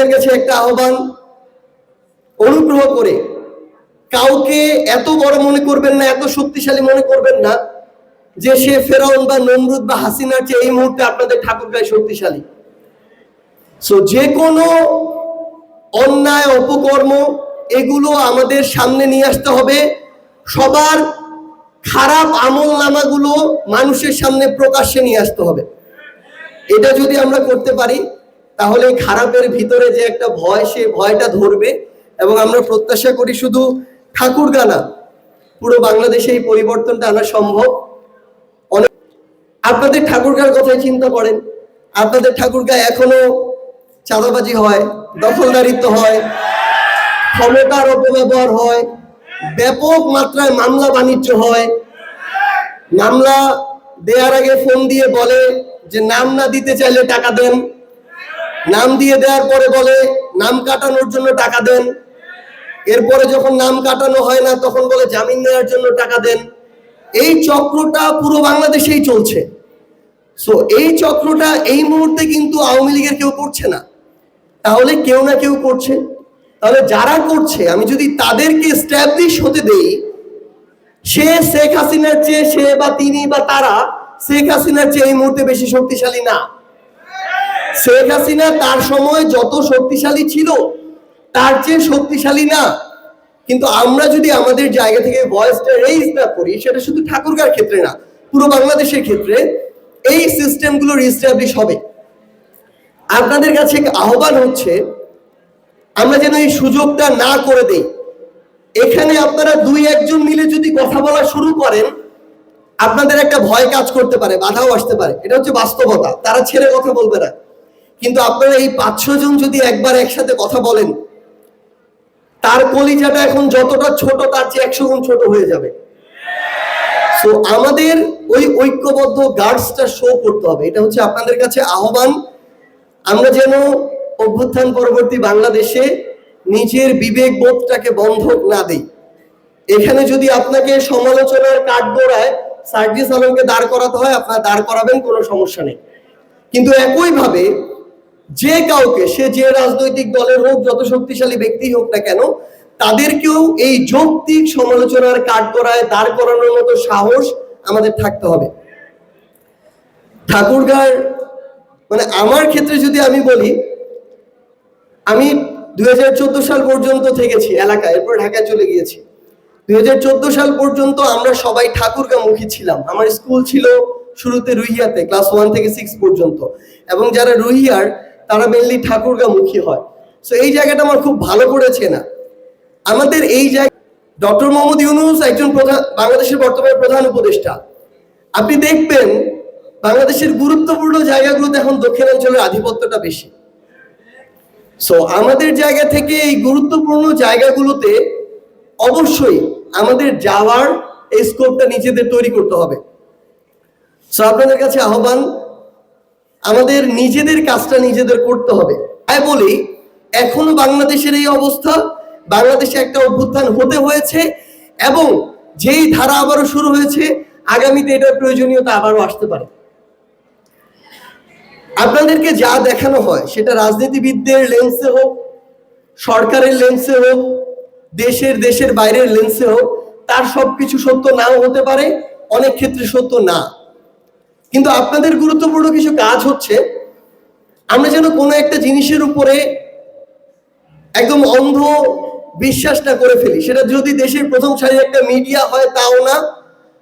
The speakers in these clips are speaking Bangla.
আপনাদের কাছে একটা আহ্বান, অনুগ্রহ করে কাউকে এত বড় মনে করবেন না, এত শক্তিশালী মনে করবেন না যে সে ফেরাউন বা নমরুদ বা হাসিনার চেয়ে এই মুহূর্তে আপনাদের ঠাকুরগাঁয় শক্তিশালী। সো যে কোনো অন্যায় অপকর্ম এগুলো আমাদের সামনে নিয়ে আসতে হবে, সবার খারাপ আমল নামাগুলো মানুষের সামনে প্রকাশ্যে নিয়ে আসতে হবে। এটা যদি আমরা করতে পারি তাহলে খারাপের ভিতরে যে একটা ভয়, সে ভয়টা ধরবে এবং আমরা প্রত্যাশা করি শুধু ঠাকুরগাঁ না, পুরো বাংলাদেশে এই পরিবর্তনটা আনা সম্ভব। অনেক আপনাদের ঠাকুরগাঁর কথাই চিন্তা করেন, আপনাদের ঠাকুরগাঁয় এখনো চাঁদাবাজি হয়, দখলদারিত্ব হয়, ক্ষমতার অপব্যবহার হয়, ব্যাপক মাত্রায় মামলা বাণিজ্য হয়। মামলা দেওয়ার আগে ফোন দিয়ে বলে যে নাম না দিতে চাইলে টাকা দেন, নাম দিয়ে দেওয়ার পরে বলে নাম কাটানোর জন্য টাকা দেন, এরপরে যখন নাম কাটানো হয় না তখন বলে জামিন নেওয়ার জন্য টাকা দেন। এই চক্রটা পুরো বাংলাদেশেই চলছে। সো এই চক্রটা এই মুহূর্তে কিন্তু আওয়ামী লীগের কেউ করছে না, তাহলে কেউ না কেউ করছে। তাহলে যারা করছে আমি যদি তাদেরকে এস্টাবলিশ হতে দেই, সে শেখ হাসিনার চেয়ে, সে বা তিনি বা তারা শেখ হাসিনার চেয়ে এই মুহূর্তে বেশি শক্তিশালী না। শেখ হাসিনা তার সময় যত শক্তিশালী ছিল তার চেয়ে শক্তিশালী না। কিন্তু আমরা যদি আমাদের জায়গা থেকে ভয়েসটা রেইজ না করি, সেটা শুধু ঠাকুরগাঁর ক্ষেত্রে না, পুরো বাংলাদেশের ক্ষেত্রে এই সিস্টেমগুলো রিস্টাবলিশ হবে। আপনাদের কাছে আহ্বান হচ্ছে আমরা যেন এই সুযোগটা না করে দেই। এখানে আপনারা দুই একজন মিলে যদি কথা বলা শুরু করেন, আপনাদের একটা ভয় কাজ করতে পারে, বাধাও আসতে পারে, এটা হচ্ছে বাস্তবতা। তারা ছেড়ে কথা বলবে না। কিন্তু আপনারা এই 5-6 জন যদি একবার একসাথে কথা বলেন, তার কলিজাটা এখন যতটা ছোট তার চেয়ে 100 গুণ ছোট হয়ে যাবে। সো আমাদের ওই ঐক্যবদ্ধ গার্ডসটা শো করতে হবে। এটা হচ্ছে আপনাদের কাছে আহ্বান। আমরা যেন অভ্যুত্থান পরবর্তী বাংলাদেশে নিজের বিবেক বোধটাকে বন্ধক না দেই। এখানে যদি আপনাকে সমালোচনার কাঠগড়ায় সার্জিস আলমকে দাঁড় করাতে হয়, আপনারা দাঁড় করাবেন, কোনো সমস্যা নেই। কিন্তু একইভাবে যে কাউকে, সে যে রাজনৈতিক দলের হোক, যত শক্তিশালী ব্যক্তি হোক না কেন, তাদেরকেও এই যৌক্তিক সমালোচনার কাঠগড়ায় দাঁড় করানোর মতো সাহস আমাদের থাকতে হবে। ঠাকুরগাঁর মানে আমার ক্ষেত্রে যদি আমি বলি, আমি 2014 সাল পর্যন্ত থেকেছি এলাকায়, এরপর ঢাকায় চলে গিয়েছি। 2014 সাল পর্যন্ত আমরা সবাই ঠাকুরগাঁ মুখী ছিলাম। আমার স্কুল ছিল শুরুতে রুহিয়াতে, ক্লাস 1 থেকে 6 পর্যন্ত, এবং যারা রুহিয়ার তারা মেনলি ঠাকুরগাঁ মুখী হয়। সো এই জায়গাটা আমার খুব ভালো করে চেনা। আমাদের এই জায়গা ডক্টর মোহাম্মদ ইউনূস একজন বাংলাদেশের বর্তমানে প্রধান উপদেষ্টা। আপনি দেখবেন বাংলাদেশের গুরুত্বপূর্ণ জায়গাগুলোতে এখন দক্ষিণাঞ্চলের আধিপত্যটা বেশি। সো আমাদের জায়গা থেকে এই গুরুত্বপূর্ণ জায়গাগুলোতে অবশ্যই আমাদের যাওয়ার এই স্কোপটা নিজেদের তৈরি করতে হবে। সো আপনাদের কাছে আহ্বান, আমাদের নিজেদের কাজটা নিজেদের করতে হবে। তাই বলি এখনো বাংলাদেশের এই অবস্থা, বাংলাদেশে একটা অভ্যুত্থান হতে হয়েছে এবং যেই ধারা আবারও শুরু হয়েছে, আগামীতে এটার প্রয়োজনীয়তা আবারও আসতে পারে। আপনাদেরকে যা দেখানো হয় সেটা রাজনীতিবিদদের লেন্সে হোক, সরকারের লেন্সে হোক, দেশের বাইরের লেন্সে হোক, তার সবকিছু সত্য নাও হতে পারে, অনেক ক্ষেত্রে সত্য না। কিন্তু আপনাদের গুরুত্বপূর্ণ কিছু কাজ হচ্ছে, আমরা যেন কোনো একটা জিনিসের উপরে একদম অন্ধ বিশ্বাসটা করে ফেলি। সেটা যদি দেশের প্রথম সারির একটা মিডিয়া হয় তাও না,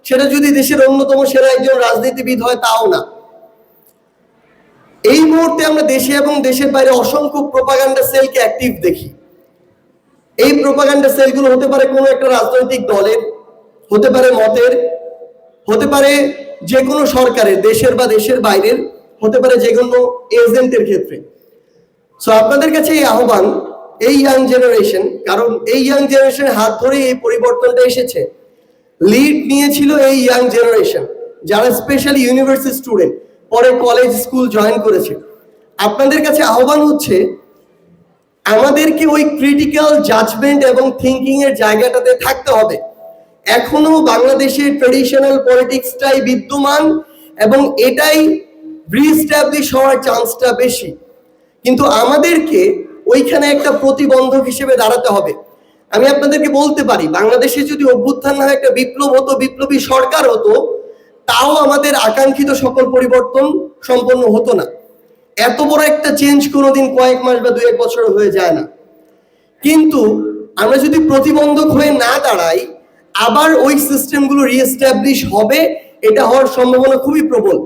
সেটা যদি দেশের অন্যতম সেরা একজন রাজনীতিবিদ হয় তাও না। এই মুহূর্তে আমরা দেশে এবং দেশের বাইরে অসংখ্য প্রোপাগান্ডা সেলকে অ্যাক্টিভ দেখি। এই প্রোপাগান্ডা সেলগুলো হতে পারে কোনো একটা রাজনৈতিক দলের, হতে পারে মতের, হতে পারে যে কোনো সরকারের, দেশের বা দেশের বাইরের, হতে পারে যে কোনো এজেন্টের ক্ষেত্রে। সো আপনাদের কাছে এই আহ্বান, এই ইয়াং জেনারেশন, কারণ এই ইয়াং জেনারেশনের হাত ধরেই এই পরিবর্তনটা এসেছে। লিড নিয়েছিল এই ইয়াং জেনারেশন, যারা স্পেশালি ইউনিভার্সিটি স্টুডেন্ট, পরে কলেজ স্কুল জয়েন করেছে। আপনাদের কাছে আহ্বান হচ্ছে আমাদেরকে ওই ক্রিটিক্যাল জাজমেন্ট এবং থিঙ্কিং এর জায়গাটাতে থাকতে হবে। এখনো বাংলাদেশের ট্রেডিশনাল পলিটিক্সটাই বিদ্যমান এবং এটাই রিস্টাবলিশ হওয়ার চান্সটা বেশি। কিন্তু আমাদেরকে ওইখানে একটা প্রতিবন্ধক হিসেবে দাঁড়াতে হবে। আমি আপনাদেরকে বলতে পারি, বাংলাদেশে যদি অভ্যুত্থান না হয়, একটা বিপ্লব হতো, বিপ্লবী সরকার হতো, তাও আমাদের আকাঙ্ক্ষিত সকল পরিবর্তন সম্পন্ন হতো না। এত বড় একটা চেঞ্জ কোনোদিন কয়েক মাস বা 2-1 বছর হয়ে যায় না। কিন্তু আমরা যদি প্রতিবন্ধক হয়ে না দাঁড়াই, আবার ওই সিস্টেমগুলো রিএস্টাবলিশ হবে, এটা হওয়ার সম্ভাবনা খুবই প্রবল।